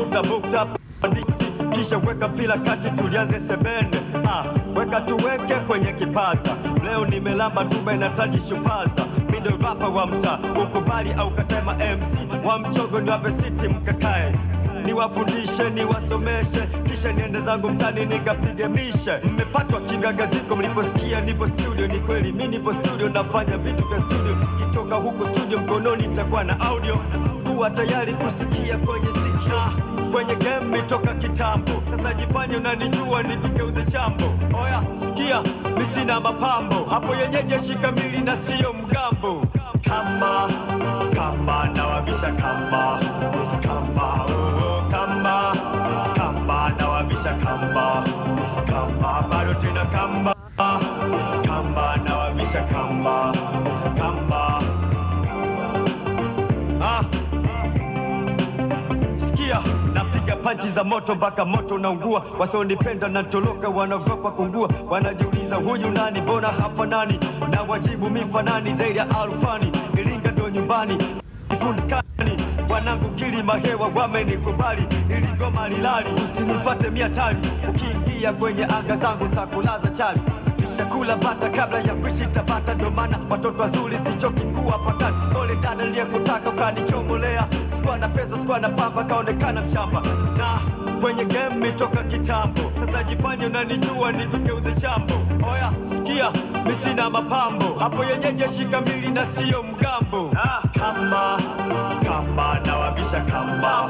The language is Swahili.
bukta kisha weka pila kati tulianze sebene. Weka tuweke kwenye kipaza. Leo nimelamba dume na taji shupaza. Mindo rapa wa mta, ukubali au katema MC wa mchogo ni wape city mkakae. Niwafundishe, niwasomeshe, kisha niende zangu mtani nikapige mishe. Mmepatwa kigagaziko mliposikia nipo studio. Ni kweli mimi nipo studio, nafanya vitu vya studio. Kitoka huku studio mkononi nitakuwa na audio. Kuwa tayari kusikia kwenye sikio. Kwenye game toka kitambo, sasa jifanye unanijua nikugeuze chambo. Oya sikia, mimi sina mapambo, hapo yenyeje shikamili na sio mgambo. Kamba na wavisha kamba, kamba na wavisha kamba, bado tena kamba na wavisha kamba. Sikia, napiga panchi za moto mpaka moto unaungua. Wasonipenda na toloka wanaogopa kungua. Wanajiuliza huyu nani, bona hafanani na wajibu mifanani zaidi ya alfani. Iringa ndo nyumbani, ifundikani wanangu kili mahewa wamenikubali. Ili goma lilali, usinifate miatali. Ukiingia kwenye anga zangu takulaza chali. Shakula bata kabla ya kuishi tabata. Ndo maana watoto wazuri sichoki kuwa patani. Ole dada niliyekutaka ukanichomolea. Sikuwa na pesa, sikuwa na pamba, kaonekana mshamba. Na kwenye game toka kitambo, sasa jifanye unanijua nikugeuze chambo. Oya sikia, mimi sina mapambo, hapo yenyeje shikamili na sio mgambo. Kamba na wavisha kamba,